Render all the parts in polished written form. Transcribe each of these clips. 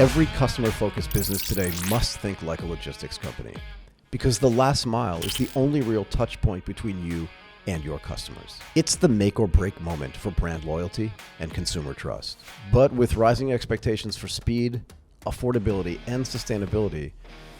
Every customer-focused business today must think like a logistics company, because the last mile is the only real touch point between you and your customers. It's the make or break moment for brand loyalty and consumer trust. But with rising expectations for speed, affordability, and sustainability,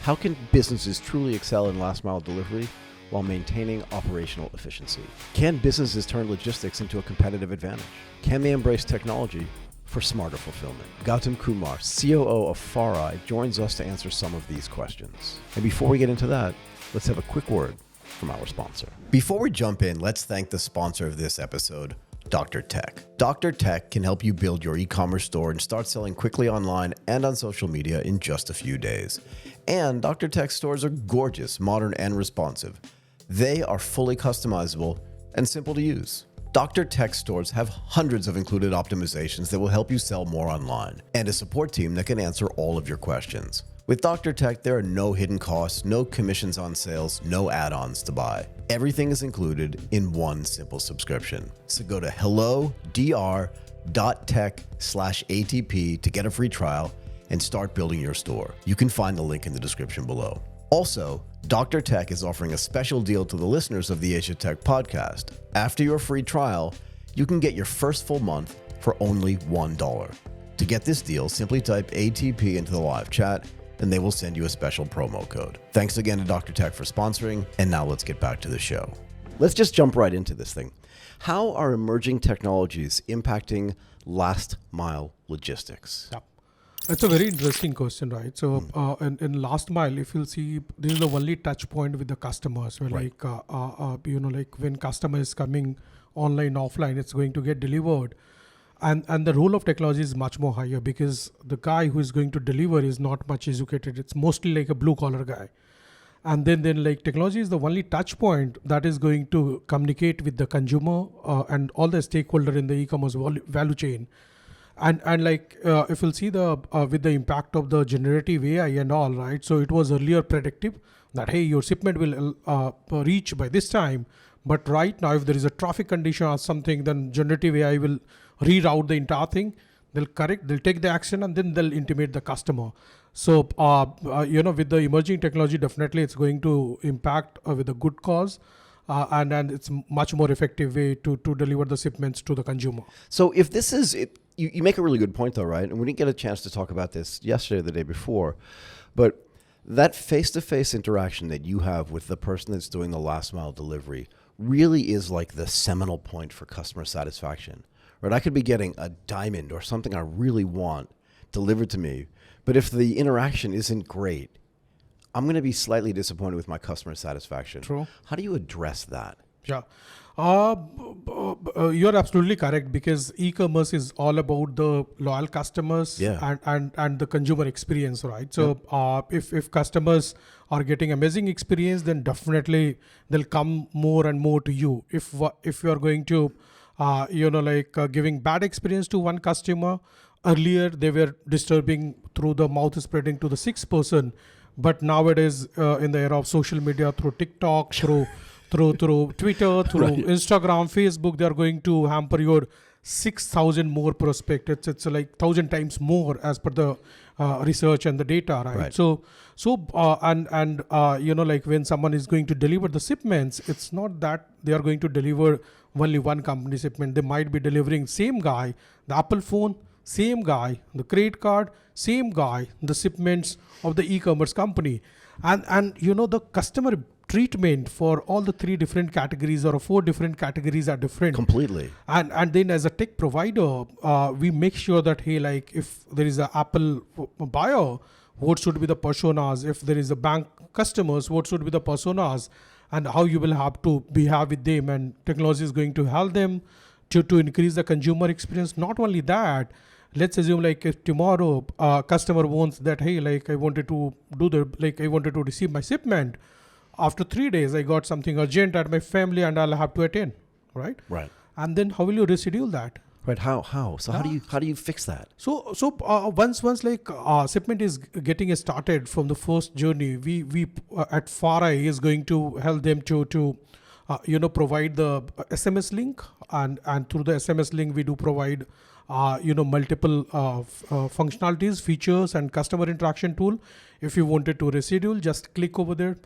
how can businesses truly excel in last mile delivery while maintaining operational efficiency? Can businesses turn logistics into a competitive advantage? Can they embrace technology for smarter fulfillment? Gautam Kumar, COO of FarEye, joins us to answer some of these questions. And before we get into that, let's have a quick word from our sponsor. Before we jump in, let's thank the sponsor of this episode, Dr. Tech. Dr. Tech can help you build your e-commerce store and start selling quickly online and on social media in just a few days. And Dr. Tech stores are gorgeous, modern, and responsive. They are fully customizable and simple to use. Dr. Tech stores have hundreds of included optimizations that will help you sell more online, and a support team that can answer all of your questions. With Dr. Tech, there are no hidden costs, no commissions on sales, no add-ons to buy. Everything is included in one simple subscription. So go to hellodr.tech/ATP to get a free trial and start building your store. You can find the link in the description below. Also, Dr. Tech is offering a special deal to the listeners of the Asia Tech podcast. After your free trial, you can get your first full month for only $1. To get this deal, simply type ATP into the live chat and they will send you a special promo code. Thanks again to Dr. Tech for sponsoring, and now let's get back to the show. Let's just jump right into this thing. How are emerging technologies impacting last mile logistics? Yeah. That's a very interesting question, right? So in last mile, if you'll see, this is the only touch point with the customers. Where Right. like when customer is coming online, offline, it's going to get delivered. And the role of technology is much more higher because the guy who is going to deliver is not much educated. It's mostly like a blue collar guy. And then like technology is the only touch point that is going to communicate with the consumer and all the stakeholder in the e-commerce value chain. And like if you'll see the with the impact of the generative AI and all, right? So it was earlier predictive that, hey, your shipment will reach by this time. But right now, if there is a traffic condition or something, then generative AI will reroute the entire thing. They'll correct, they'll take the action, and then they'll intimate the customer. So, with the emerging technology, definitely it's going to impact with a good cause. And it's much more effective way to deliver the shipments to the consumer. So if this is it, you make a really good point though, right? And we didn't get a chance to talk about this yesterday or the day before, but that face-to-face interaction that you have with the person that's doing the last mile delivery really is like the seminal point for customer satisfaction, right? I could be getting a diamond or something I really want delivered to me, but if the interaction isn't great, I'm going to be slightly disappointed with my customer satisfaction. True. How do you address that? Yeah. You're absolutely correct because e-commerce is all about the loyal customers and the consumer experience, right? So if customers are getting amazing experience, then definitely they'll come more and more to you. If you're going to, giving bad experience to one customer, earlier they were disturbing through the mouth spreading to the sixth person. But nowadays, in the era of social media, through TikTok, through Twitter, through Right. Instagram, Facebook, they are going to hamper your 6,000 more prospect. It's like 1,000 times more as per the research and the data, right? Right. So like when someone is going to deliver the shipments, it's not that they are going to deliver only one company shipment. They might be delivering same guy, the Apple phone, same guy, the credit card, same guy, the shipments of the e-commerce company. And the customer treatment for all the 3 different categories or 4 different categories are different. Completely. And then as a tech provider, we make sure that, hey, like if there is an Apple buyer, what should be the personas? If there is a bank customers, what should be the personas? And how you will have to behave with them. And technology is going to help them to increase the consumer experience. Not only that, let's assume like if tomorrow customer wants that, hey, like I wanted to receive my shipment. After 3 days, I got something urgent at my family and I'll have to attend, right? Right. And then how will you reschedule that? Right. How? So how do you fix that? So once like shipment is getting started from the first journey, we at FarEye is going to help them to provide the SMS link, and through the SMS link we do provide multiple functionalities, features, and customer interaction tool. If you wanted to reschedule, just click over there,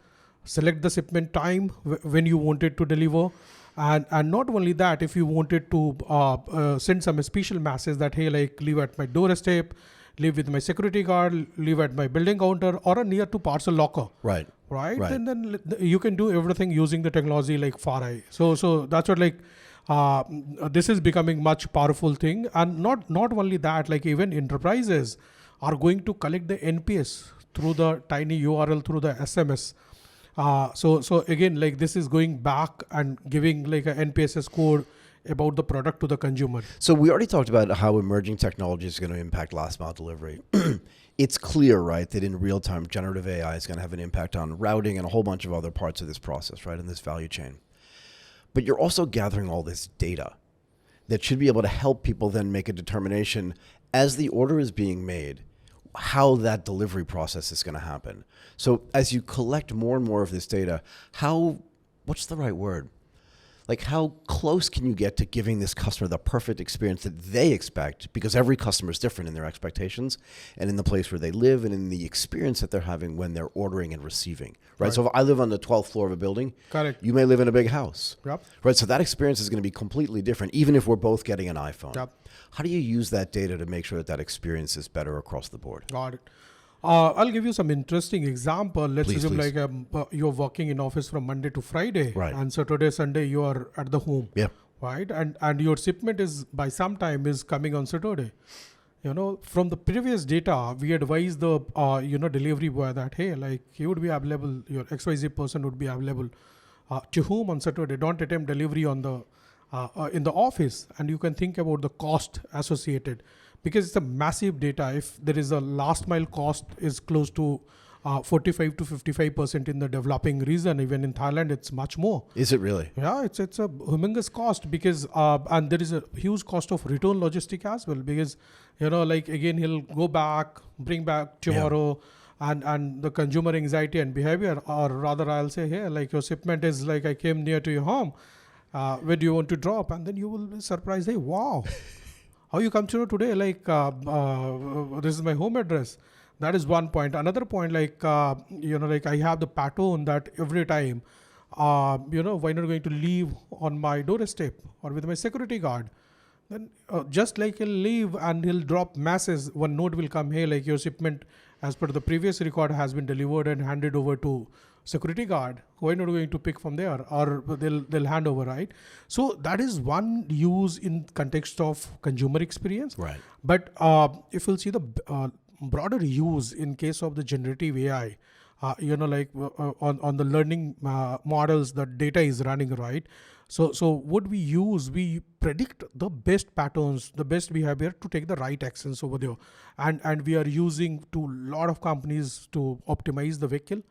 select the shipment time when you wanted to deliver. And not only that, if you wanted to send some special message that, hey, like leave at my doorstep, leave with my security guard, leave at my building counter, or a near to parcel locker. Right. Then you can do everything using the technology like FarEye. So that's what like this is becoming much powerful thing. And not only that, like even enterprises are going to collect the NPS through the tiny URL through the SMS. So again, like this is going back and giving like a NPS score about the product to the consumer. So we already talked about how emerging technology is going to impact last mile delivery. It's clear, right, that in real time, generative AI is going to have an impact on routing and a whole bunch of other parts of this process, right, in this value chain. But you're also gathering all this data that should be able to help people then make a determination as the order is being made, how that delivery process is going to happen. So as you collect more and more of this data, what's the right word? Like how close can you get to giving this customer the perfect experience that they expect? Because every customer is different in their expectations and in the place where they live and in the experience that they're having when they're ordering and receiving, right? So if I live on the 12th floor of a building, correct, you may live in a big house, yep, right? So that experience is going to be completely different, even if we're both getting an iPhone. Yep. How do you use that data to make sure that experience is better across the board? Got it. I'll give you some interesting example. Let's assume please. like you're working in office from Monday to Friday, right, and Saturday, Sunday you are at the home, yeah, right? And your shipment is by some time is coming on Saturday. From the previous data, we advise the delivery boy that, hey, like he would be available, your XYZ person would be available to whom on Saturday. Don't attempt delivery on the in the office, and you can think about the cost associated. Because it's a massive data. If there is a last mile cost is close to 45 to 55% in the developing region, even in Thailand, it's much more. Is it really? Yeah, it's a humongous cost because and there is a huge cost of return logistic as well, because like again he'll go back, bring back tomorrow, and the consumer anxiety and behavior, or rather I'll say, hey, like your shipment is like I came near to your home, where do you want to drop? And then you will be surprised, hey, wow. How you come to know today, like this is my home address. That is one point. Another point, like like I have the pattern that every time, why not going to leave on my doorstep or with my security guard? Then just like he'll leave and he'll drop masses, one note will come, hey, like your shipment as per the previous record has been delivered and handed over to security guard. Why not going to pick from there, or they'll hand over, right? So that is one use in context of consumer experience, right? But if you'll see the broader use in case of the generative AI, like on the learning models, the data is running, right? So what we use, we predict the best patterns, the best behavior to take the right actions over there, and we are using to lot of companies to optimize the vehicle.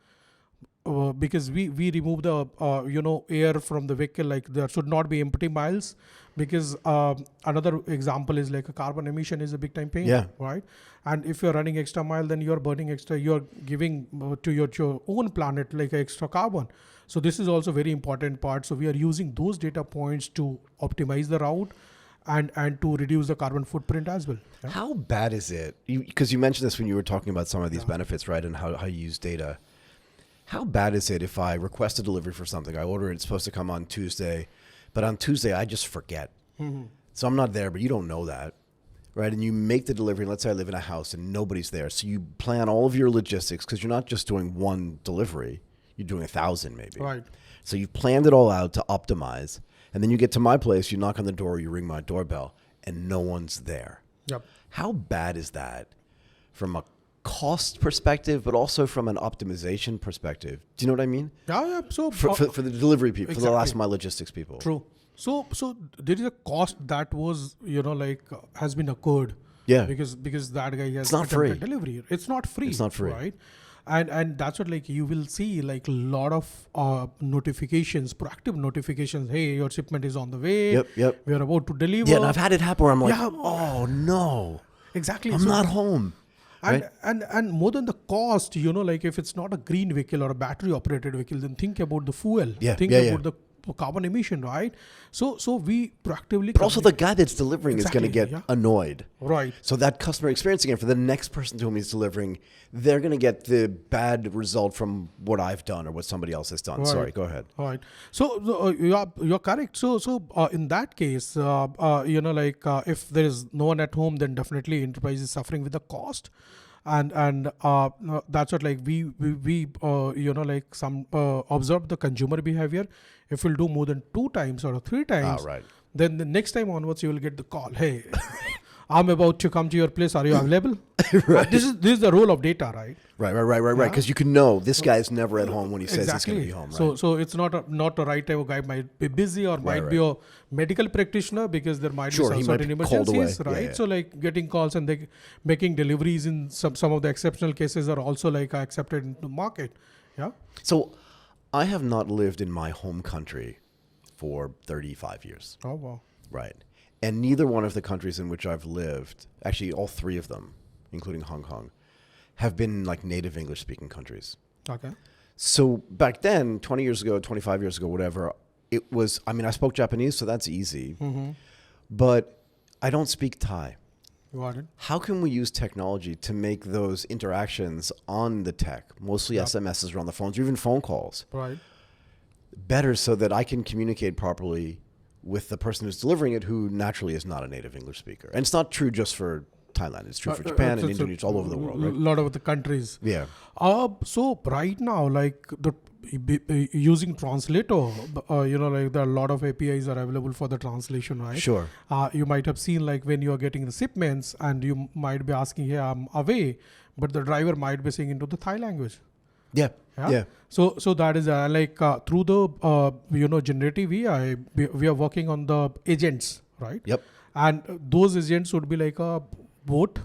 Because we remove the air from the vehicle, like there should not be empty miles, because another example is like a carbon emission is a big time pain, right? And if you're running extra mile, then you're burning extra, you're giving to your own planet like extra carbon. So this is also very important part. So we are using those data points to optimize the route and to reduce the carbon footprint as well. Yeah? How bad is it? Because you mentioned this when you were talking about some of these benefits, right? And how you use data. How bad is it if I request a delivery for something, I order it, it's supposed to come on Tuesday, but on Tuesday I just forget. Mm-hmm. So I'm not there, but you don't know that, right? And you make the delivery, and let's say I live in a house and nobody's there. So you plan all of your logistics, because you're not just doing one delivery, you're doing 1,000 maybe. Right. So you've planned it all out to optimize, and then you get to my place, you knock on the door, you ring my doorbell, and no one's there. Yep. How bad is that from a cost perspective, but also from an optimization perspective? Do you know what I mean? Yeah. So for the delivery people, exactly. For the last mile logistics people. True. So there is a cost that was has been occurred. Yeah. Because that guy has it's not free. Delivery. It's not free. It's not free. Right. And that's what like you will see like a lot of notifications, proactive notifications. Hey, your shipment is on the way. Yep. We are about to deliver. Yeah, and I've had it happen where I'm like, oh no. Exactly. I'm not home. And more than the cost, like if it's not a green vehicle or a battery operated vehicle, then think about the fuel. Think about the carbon emission, right? So we proactively. But also the guy that's delivering is going to Exactly, get annoyed. Right. So that customer experience again for the next person to whom he's delivering, they're going to get the bad result from what I've done or what somebody else has done. Right. Sorry, go ahead. All right. So you're correct. So in that case, if there is no one at home, then definitely enterprise is suffering with the cost. And that's what like we observe the consumer behavior. If we'll do more than 2 times or 3 times, Right. then the next time onwards you will get the call. Hey, I'm about to come to your place. Are you available? Right. This is the role of data, right? Right. Because you can know this guy's never at home when he says he's going to be home. Right? So it's not the right time. A guy might be busy or might be a medical practitioner because there might be some certain emergencies, right? Yeah. So like getting calls and they making deliveries in some of the exceptional cases are also like accepted into the market. Yeah. So I have not lived in my home country for 35 years. Oh wow. Right. And neither one of the countries in which I've lived, actually all 3 of them, including Hong Kong, have been like native English speaking countries. Okay. So back then, 20 years ago, 25 years ago, whatever, it was, I mean, I spoke Japanese, so that's easy. Mm-hmm. But I don't speak Thai. Got it. How can we use technology to make those interactions on the tech, mostly SMSs or on the phones or even phone calls, Right. better so that I can communicate properly with the person who's delivering it who naturally is not a native English speaker? And it's not true just for Thailand. It's true for Japan and Indonesia, all over the world, right? A lot of the countries. Yeah. So right now, like using translator, like there are a lot of APIs are available for the translation, right? Sure. You might have seen like when you are getting the shipments and you might be asking, hey, I'm away, but the driver might be saying into the Thai language. Yeah. So that is through the generative AI, we are working on the agents, right? Yep. And those agents would be like a bot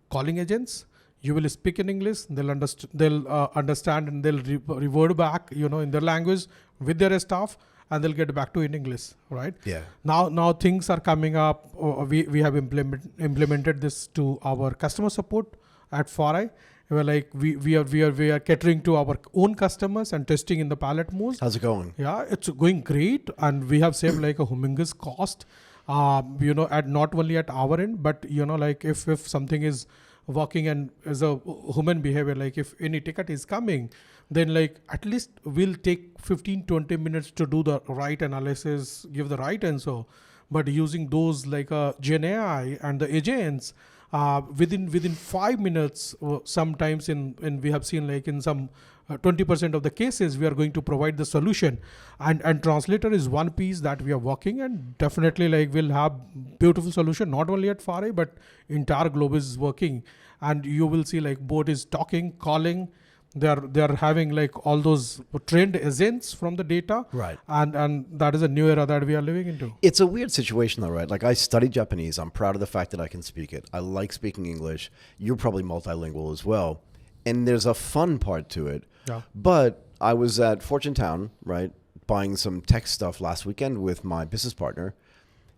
calling agents. You will speak in English, they'll understand and they'll revert back, in their language with their staff, and they'll get back to in English, right? Yeah. Now things are coming up. We have implemented this to our customer support at Farai. We're like we are catering to our own customers and testing in the pilot mode. How's it going? Yeah, it's going great, and we have saved like a humongous cost. At not only at our end, but like if something is working and as a human behavior, like if any ticket is coming, then like at least we'll take 15-20 minutes to do the right analysis, give the right answer. But using those like Gen AI and the agents, within 5 minutes, sometimes in we have seen like in some 20% of the cases, we are going to provide the solution, and translator is one piece that we are working, and definitely like we'll have beautiful solution not only at Farai but entire globe is working, and you will see like boat is talking, calling. They're having like all those trained agents from the data, right? And that is a new era that we are living into. It's a weird situation though, right? Like I studied Japanese. I'm proud of the fact that I can speak it. I like speaking English. You're probably multilingual as well, and there's a fun part to it. Yeah. But I was at Fortune Town, right, buying some tech stuff last weekend with my business partner,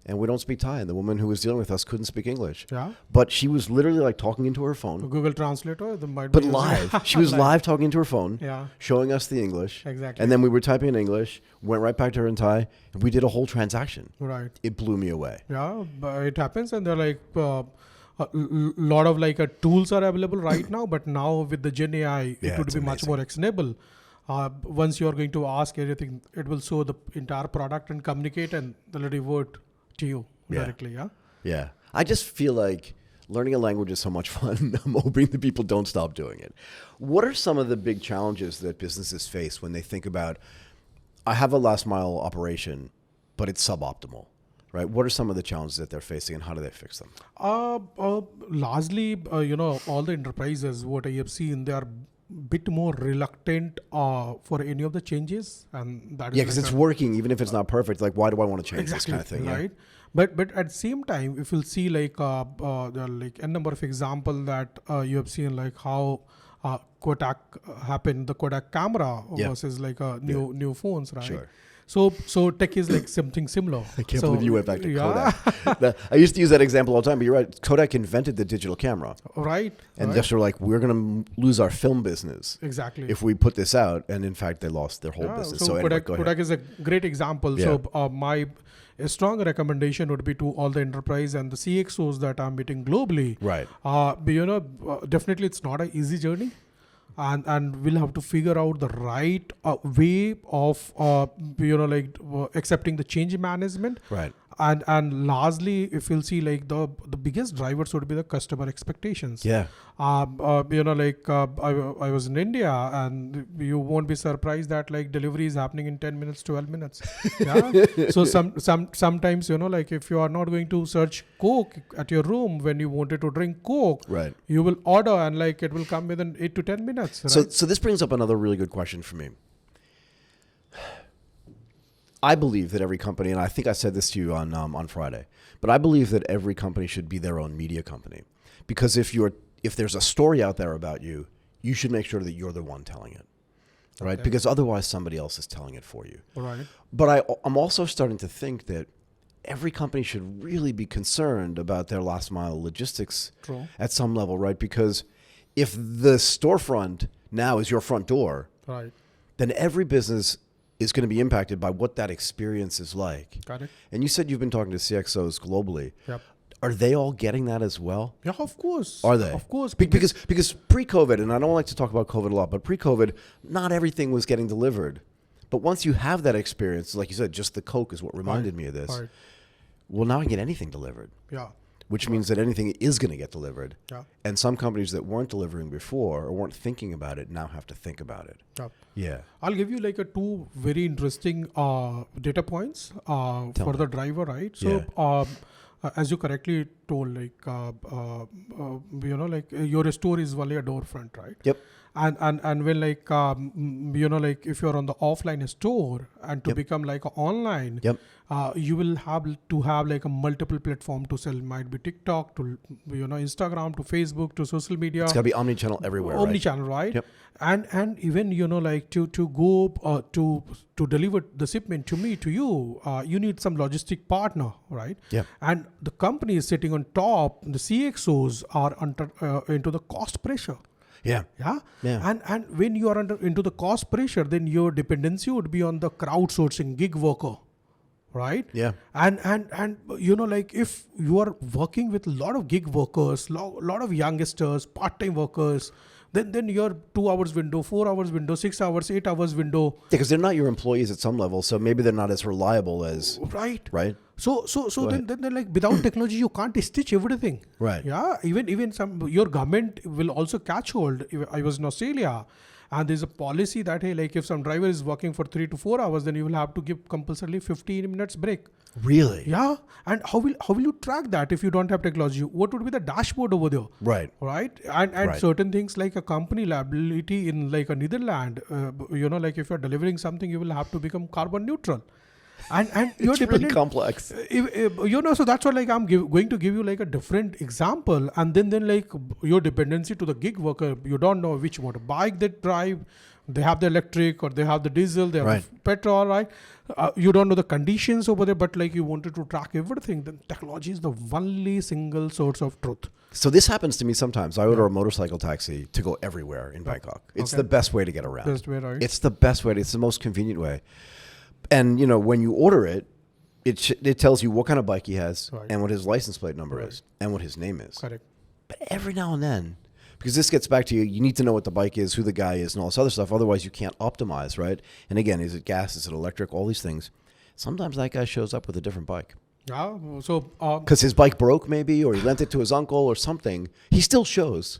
and we don't speak Thai. And the woman who was dealing with us couldn't speak English. Yeah. But she was literally like talking into her phone. Google Translator, but live. She was live talking into her phone, showing us the English. Exactly. And then we were typing in English, went right back to her in Thai, and we did a whole transaction. Right. It blew me away. Yeah, but it happens, and they're like a lot of like tools are available right now, but now with the Gen AI, it would be much more actionable. Once you're going to ask everything, it will show the entire product and communicate, and they'll revert to you directly. Yeah. I just feel like learning a language is so much fun. I'm hoping that people don't stop doing it. What are some of the big challenges that businesses face when they think about, I have a last mile operation, but it's suboptimal? Right. What are some of the challenges that they're facing, and how do they fix them? Largely, all the enterprises, what I have seen, they are bit more reluctant for any of the changes, and that is because it's working, even if it's not perfect. Like, why do I want to change this kind of thing? Right. But at the same time, if you'll see like there are like a number of examples that you have seen, like how Kodak happened, the Kodak camera versus like new phones, right? Sure. So tech is like something similar. I can't believe you went back to yeah. Kodak. I used to use that example all the time, but you're right. Kodak invented the digital camera. Right. And right. just were like, we're going to lose our film business Exactly. if we put this out. And in fact, they lost their whole business. So anyway, go ahead. Kodak is a great example. Yeah. So my strong recommendation would be to all the enterprise and the CXOs that I'm meeting globally. Right. Definitely it's not an easy journey. And we'll have to figure out the right way of accepting the change management. Right. And lastly, if you'll see like the biggest drivers would be the customer expectations. Yeah. I was in India, and you won't be surprised that like delivery is happening in 10 minutes, 12 minutes. Yeah. So sometimes, like if you are not going to search Coke at your room when you wanted to drink Coke, Right. you will order and like it will come within 8 to 10 minutes. Right? So this brings up another really good question for me. I believe that every company, and I think I said this to you on Friday, but I believe that every company should be their own media company, because if there's a story out there about you, you should make sure that you're the one telling it, right? Okay. Because otherwise somebody else is telling it for you. Right. But I'm also starting to think that every company should really be concerned about their last mile logistics. True. At some level, right? Because if the storefront now is your front door, Right. then every business is going to be impacted by what that experience is like. Got it. And you said you've been talking to CXOs globally. Yep. Are they all getting that as well? Yeah, of course. Are they? Of course. Because pre-COVID, and I don't like to talk about COVID a lot, but pre-COVID, not everything was getting delivered. But once you have that experience, like you said, just the Coke is what reminded me of this. Right. Well, now I get anything delivered, Yeah. which means that anything is going to get delivered. Yeah. And some companies that weren't delivering before or weren't thinking about it now have to think about it. Yeah. Yeah. I'll give you like two very interesting data points for the driver, right? So, as you correctly told, like your store is only a door front, right? Yep. And when like if you're on the offline store and to become like a online, Yep. you will have to have like a multiple platform to sell. Might be TikTok to Instagram to Facebook to social media. It's got to be omni-channel everywhere, right? Omni-channel, right? Yep. And even to go to deliver the shipment to me to you, you need some logistic partner, right? Yeah. And the company is sitting on top. The CXOs are into the cost pressure. Yeah. Yeah. Yeah. And when you are into the cost pressure, then your dependency would be on the crowdsourcing gig worker. Right. Yeah. And if you are working with a lot of gig workers, lot of youngsters, part-time workers, then your 2 hours window, 4 hours window, 6 hours, 8 hours window. Because they're not your employees at some level, so maybe they're not as reliable as. Right. Right. So then like without technology you can't stitch everything. Right. Yeah. Even your government will also catch hold. I was in Australia. And there's a policy that, hey, like if some driver is working for 3 to 4 hours, then you will have to give compulsorily 15 minutes break. Really? Yeah. And how will you track that if you don't have technology? What would be the dashboard over there? Right. Right. And Right. certain things like a company liability in like a Netherlands, like if you're delivering something, you will have to become carbon neutral. And you're It's dependent. really complex. So that's what like I'm going to give you like a different example, and then like your dependency to the gig worker, you don't know which motorbike they drive, they have the electric or they have the diesel, they have Right. the petrol, right? You don't know the conditions over there, but like you wanted to track everything. Then technology is the only single source of truth. So this happens to me sometimes. I order a motorcycle taxi to go everywhere in Bangkok. It's Okay. the best way to get around. Best way, right? It's the best way. It's the most convenient way. And when you order it, it tells you what kind of bike he has, Right. and what his license plate number Right. is and what his name is. Correct. But every now and then, because this gets back to you need to know what the bike is, who the guy is, and all this other stuff. Otherwise, you can't optimize, right? And again, is it gas? Is it electric? All these things. Sometimes that guy shows up with a different bike. Yeah. So Because his bike broke maybe, or he lent it to his uncle or something. He still shows.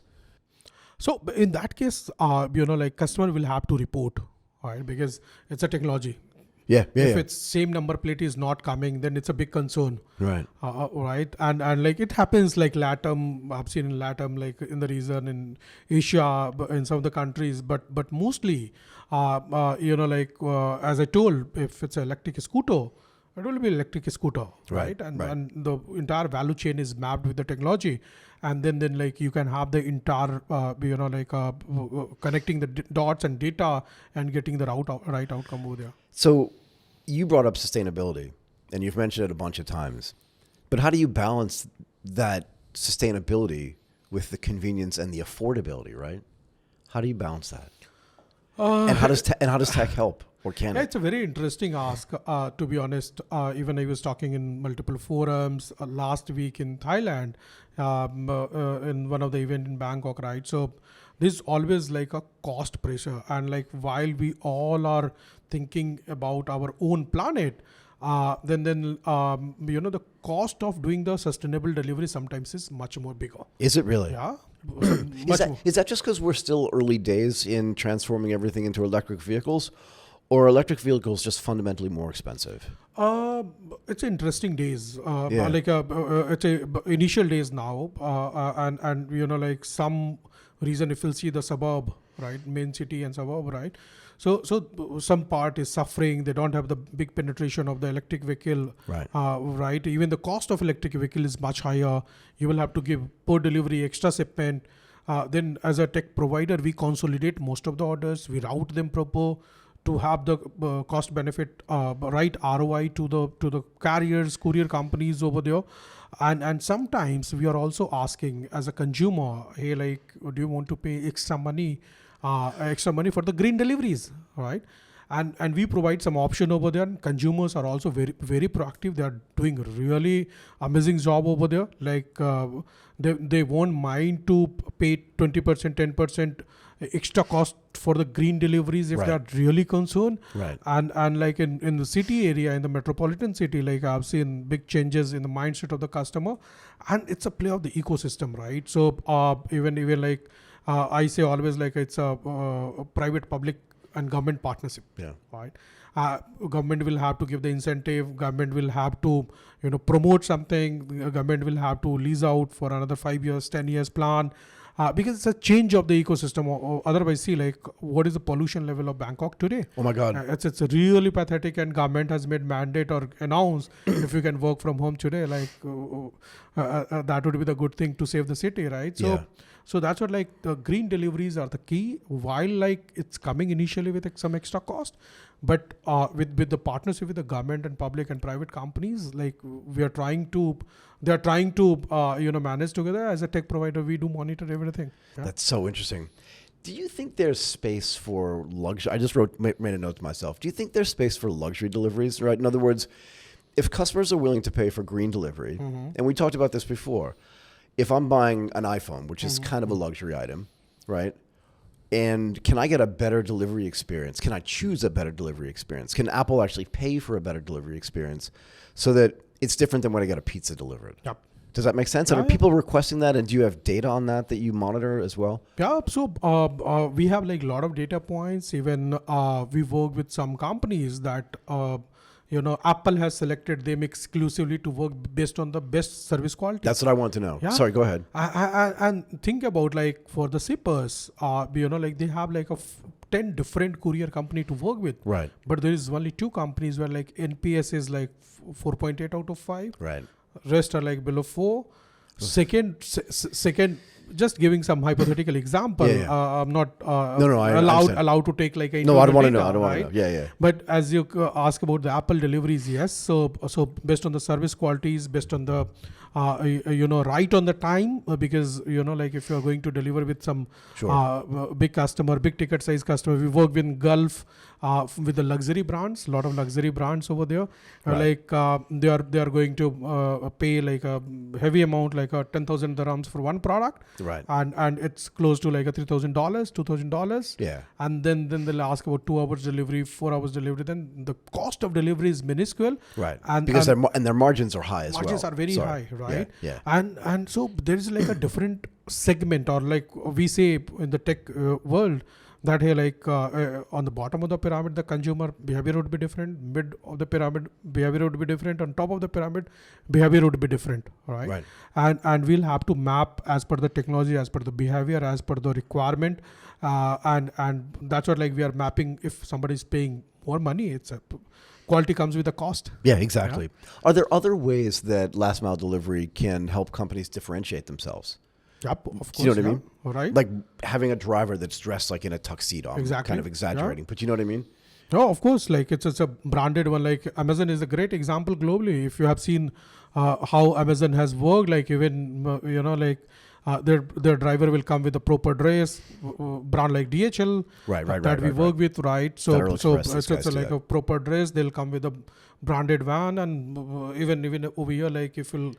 So in that case, like customer will have to report, right? Because it's a technology. Yeah. If its same number plate is not coming, then it's a big concern. Right. Right. And like it happens like LATAM, I've seen in LATAM, like in the region in Asia, in some of the countries, but mostly, as I told, if it's an electric scooter, it will be electric scooter, right? And the entire value chain is mapped with the technology. And then like you can have the entire, connecting the dots and data and getting the right outcome over there. So You brought up sustainability, and you've mentioned it a bunch of times. But how do you balance that sustainability with the convenience and the affordability, right? How do you balance that? And how does tech help, or can Yeah, it? it's a very interesting ask. To be honest, even I was talking in multiple forums last week in Thailand, in one of the event in Bangkok, right? So there's always like a cost pressure, and like while we all are thinking about our own planet, then the cost of doing the sustainable delivery sometimes is much more bigger. Is it really? Yeah, Is that just because we're still early days in transforming everything into electric vehicles, or are electric vehicles just fundamentally more expensive? It's interesting days. Yeah. It's initial days now, and like some reason if you'll see the suburb, right, main city and suburb, right. So some part is suffering. They don't have the big penetration of the electric vehicle, Right. right. Even the cost of electric vehicle is much higher. You will have to give per delivery extra shipment. Then as a tech provider, we consolidate most of the orders. We route them proper to have the cost benefit right ROI to the carriers, courier companies over there, and sometimes we are also asking as a consumer, hey, like, do you want to pay extra money for the green deliveries, right? And we provide some option over there. And consumers are also very very proactive. They are doing really amazing job over there. Like they won't mind to pay 20%, 10% extra cost for the green deliveries if Right. they are really concerned. Right. And like in the city area, in the metropolitan city, like I've seen big changes in the mindset of the customer, and it's a play of the ecosystem, right? So even like I say always, like it's a private, public, and government partnership. Yeah. Right. Government will have to give the incentive. Government will have to promote something. Government will have to lease out for another 5 years, 10 years plan. Because it's a change of the ecosystem. Or otherwise, see, like, what is the pollution level of Bangkok today? Oh my God. It's really pathetic, and government has made mandate or announced if you can work from home today, like that would be the good thing to save the city, right? So, Yeah. so that's what, like, the green deliveries are the key. While like it's coming initially with some extra cost, but with the partnership with the government and public and private companies, like they are trying to manage together. As a tech provider, we do monitor everything. Yeah? That's so interesting. Do you think there's space for luxury? I just made a note to myself. Do you think there's space for luxury deliveries, right? In other words, if customers are willing to pay for green delivery, and we talked about this before, if I'm buying an iPhone, which is kind of a luxury item, right? And can I get a better delivery experience? Can I choose a better delivery experience? Can Apple actually pay for a better delivery experience so that it's different than when I get a pizza delivered? Yep. Does that make sense? Yeah, And are people requesting that? And do you have data on that you monitor as well? Yeah, so we have like a lot of data points. Even we work with some companies that Apple has selected them exclusively to work based on the best service quality. That's what I want to know. Yeah. Sorry, go ahead. And think about, like, for the shippers, like they have like 10 different courier company to work with. Right. But there is only 2 companies where like NPS is like 4.8 out of 5. Right. Rest are like below 4. Second, just giving some hypothetical example. Yeah. I'm not I understand. allowed to take like a No, I don't want to know. data, I don't want to right? know. Yeah. But as you ask about the Apple deliveries, yes. So based on the service qualities, based on the right on the time, because like if you are going to deliver with some big customer, big ticket size customer, we work with Gulf with the luxury brands, a lot of luxury brands over there. Right. Like they are going to pay like a heavy amount, like 10,000 dirhams for one product. Right. And it's close to like a $3,000, $2,000. Yeah. And then they'll ask about 2 hours delivery, 4 hours delivery. Then the cost of delivery is minuscule. Right. And Because their margins are high as well. margins are very Sorry. high, right? Yeah. And so there is like a different segment, or like we say in the tech world, that hey, like on the bottom of the pyramid, the consumer behavior would be different. Mid of the pyramid, behavior would be different. On top of the pyramid, behavior would be different, right? Right. And we'll have to map as per the technology, as per the behavior, as per the requirement, and that's what, like, we are mapping. If somebody is paying more money, it's a quality comes with a cost. Yeah, exactly. Yeah. Are there other ways that last mile delivery can help companies differentiate themselves? Yep, of course. Do you know what I mean? Right. Like having a driver that's dressed like in a tuxedo. I'm Exactly. kind of exaggerating, but you know what I mean? Oh, of course. Like it's a branded one. Like Amazon is a great example globally. If you have seen how Amazon has worked, like even their driver will come with a proper dress, brand like DHL that we work with, right? So Federal Express, these guys it's do like that. a proper dress. They'll come with a branded van, and even over here, like if you'll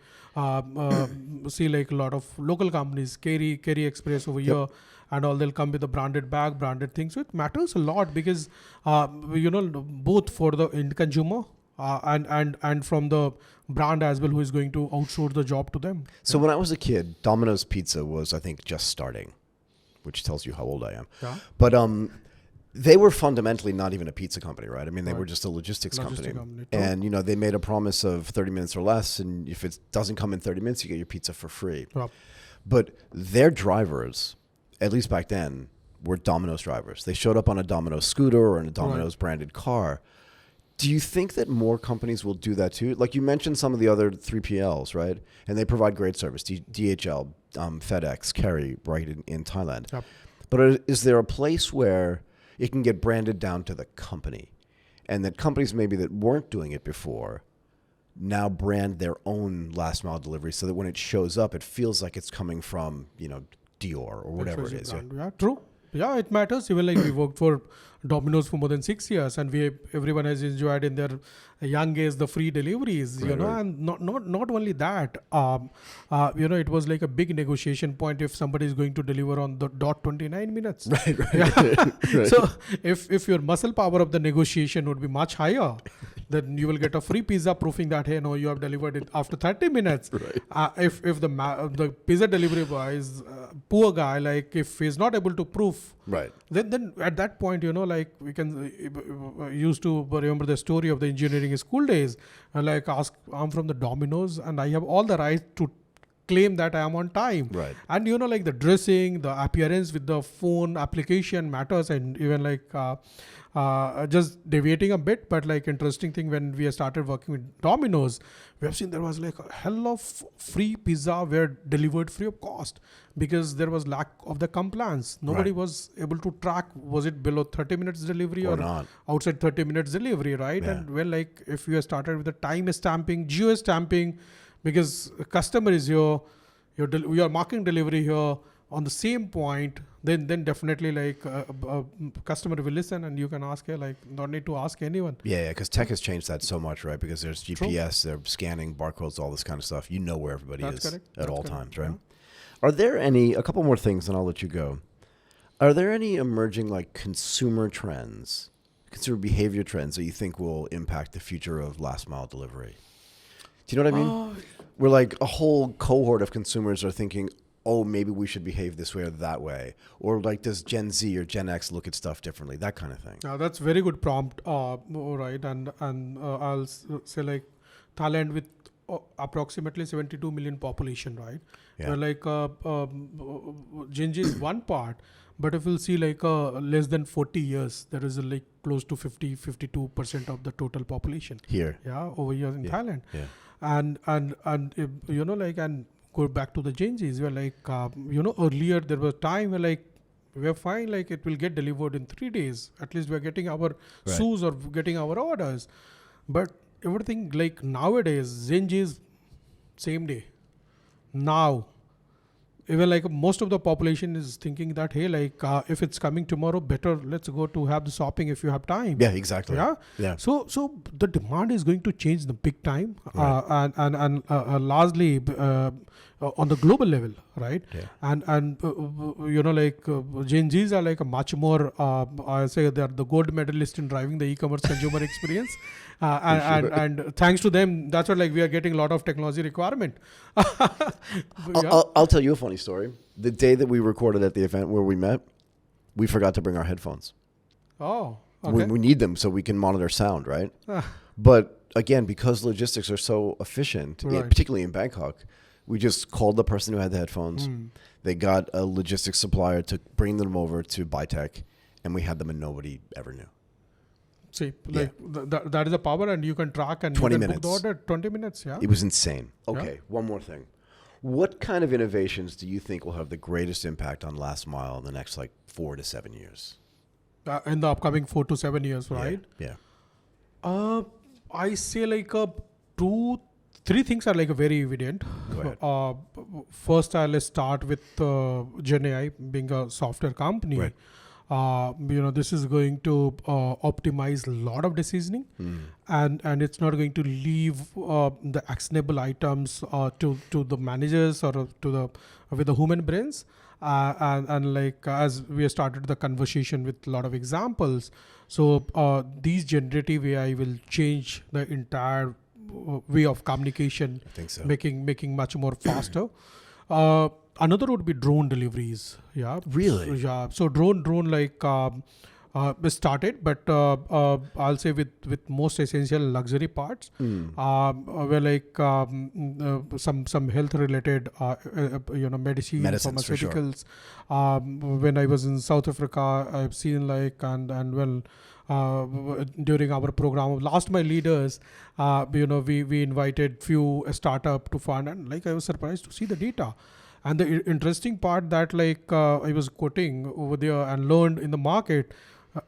see like a lot of local companies, Carry Express over here, and all, they'll come with a branded bag, branded thing. So it matters a lot because both for the end consumer and from the brand as well, who is going to outsource the job to them. So when I was a kid, Domino's Pizza was, I think, just starting, which tells you how old I am. Yeah. But they were fundamentally not even a pizza company, right? I mean, they Right. were just a logistics company. True. And, they made a promise of 30 minutes or less. And if it doesn't come in 30 minutes, you get your pizza for free. Yeah. But their drivers, at least back then, were Domino's drivers. They showed up on a Domino's scooter or in a Domino's branded car. Do you think that more companies will do that too? Like you mentioned some of the other 3PLs, right? And they provide great service. DHL, FedEx, Carry, right, in Thailand. Yep. But is there a place where it can get branded down to the company, and that companies maybe that weren't doing it before now brand their own last mile delivery so that when it shows up, it feels like it's coming from, Dior or whatever it is. Brand. Yeah, true. Yeah, it matters. Even like we worked for Domino's for more than 6 years, and everyone has enjoyed in their young age the free deliveries, Right. and not only that, it was like a big negotiation point if somebody is going to deliver on the dot 29 minutes. Right. Yeah. Right. So if your muscle power of the negotiation would be much higher, then you will get a free pizza proving that, hey, no, you have delivered it after 30 minutes. Right. If the pizza delivery boy is poor guy, like if he's not able to prove, Right. then at that point, like we can used to remember the story of the engineering school days, like I'm from the Domino's and I have all the right to claim that I am on time. Right. And like the dressing, the appearance with the phone application matters, and even like just deviating a bit, but like interesting thing, when we started working with Domino's, we have seen there was like a hell of free pizza were delivered free of cost because there was lack of the compliance. Nobody was able to track, was it below 30 minutes delivery or not. outside 30 minutes delivery, right? Yeah. And well, like if you have started with the time stamping, geo stamping, because a customer is here, your marking delivery here on the same point, then definitely like customer will listen, and you can ask her, like don't need to ask anyone. Yeah, because tech has changed that so much, right? Because there's GPS, they're scanning barcodes, all this kind of stuff. You know where everybody That's is correct. at That's all correct. times, right? Yeah. Are there a couple more things, and I'll let you go. Are there any emerging like consumer trends, consumer behavior trends that you think will impact the future of last mile delivery? Do you know what I mean? Where like a whole cohort of consumers are thinking, oh, maybe we should behave this way or that way. Or like, does Gen Z or Gen X look at stuff differently? That kind of thing. That's very good prompt, right? And I'll say like Thailand with approximately 72 million population, right? Yeah. Where like Gen Z is one part, but if we'll see like less than 40 years, there is like close to 52% of the total population. Here. Yeah, over here in Thailand. Yeah. And and go back to the Gen Zs, where like earlier there was time where like we are fine, like it will get delivered in 3 days. At least we are getting our shoes or getting our orders. But everything like nowadays, Gen Z is same day. Now, even like most of the population is thinking that, hey, like if it's coming tomorrow, better let's go to have the shopping if you have time. Yeah, exactly. Yeah. So the demand is going to change the big time, and largely on the global level, right? Yeah. And Gen Zs are like a much more I say they are the gold medalist in driving the e-commerce consumer experience, and thanks to them, that's what like we are getting a lot of technology requirement. I'll tell you a funny story. The day that we recorded at the event where we met, we forgot to bring our headphones. Oh, okay. We need them so we can monitor sound, right? But again, because logistics are so efficient, particularly in Bangkok, we just called the person who had the headphones. They got a logistics supplier to bring them over to Bytech, and we had them and nobody ever knew. See, like that is the power, and you can track and 20 you can minutes. book the order 20 minutes. Yeah. It was insane. Okay, one more thing. What kind of innovations do you think will have the greatest impact on last mile in the next like 4 to 7 years? in the upcoming 4 to 7 years, right? Yeah. I say like 3 things are like very evident. Go ahead. First, I'll start with Gen AI being a software company. Right. This is going to optimize a lot of decisioning, and it's not going to leave the actionable items to the managers or to the with the human brains. And like as we started the conversation with a lot of examples, so these generative AI will change the entire way of communication, I think so. making much more faster. Another would be drone deliveries. Yeah. Really? Yeah. So drone like started, but I'll say with most essential luxury parts, where like some health related medicines, pharmaceuticals. When I was in South Africa, I've seen like and well. During our program of Last Mile Leaders, we invited few startup to fund, and like I was surprised to see the data. And the interesting part that like I was quoting over there and learned in the market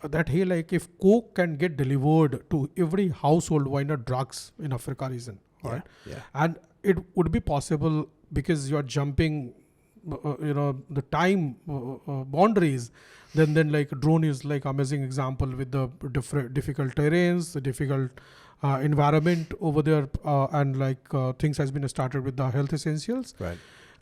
that hey, like if Coke can get delivered to every household, why not drugs in Africa region, right? Yeah. And it would be possible because you're jumping, the time boundaries. Then like drone is like amazing example with the difficult terrains, the difficult environment over there, and like things has been started with the health essentials. Right.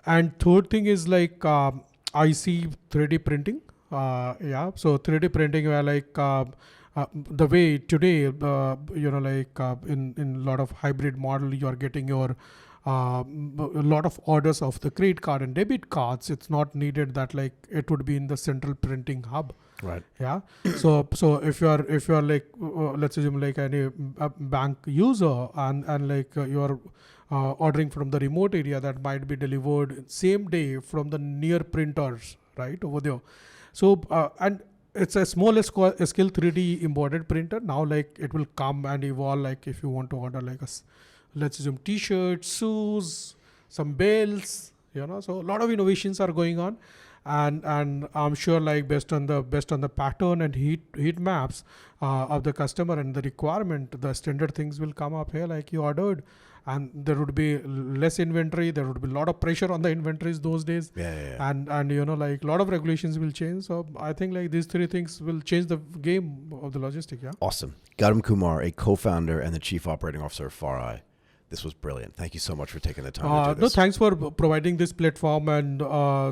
And third thing is like I see 3D printing. So 3D printing where like the way today, in a lot of hybrid model, you are getting your a lot of orders of the credit card and debit cards. It's not needed that like it would be in the central printing hub. Right. Yeah. So if you are like let's assume like any bank user and like you are ordering from the remote area, that might be delivered same day from the near printers right over there. So and it's a small scale 3D embodied printer. Now like it will come and evolve, like if you want to order like let's assume t-shirts, shoes, some belts, so a lot of innovations are going on. And I'm sure like based on the pattern and heat maps of the customer and the requirement, the standard things will come up here like you ordered, and there would be less inventory. There would be a lot of pressure on the inventories those days. Yeah. And like a lot of regulations will change. So I think like these 3 things will change the game of the logistic. Yeah. Awesome. Gautam Kumar, a co-founder and the chief operating officer of FarEye. This was brilliant. Thank you so much for taking the time to do this. No, thanks for providing this platform, and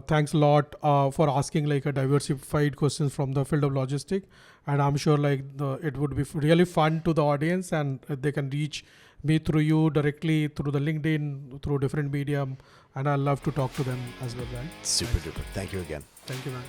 thanks a lot for asking like a diversified questions from the field of logistic. And I'm sure like it would be really fun to the audience, and they can reach me through you directly through the LinkedIn, through different medium, and I love to talk to them as well. Right? Super duper. Thank you again. Thank you, man.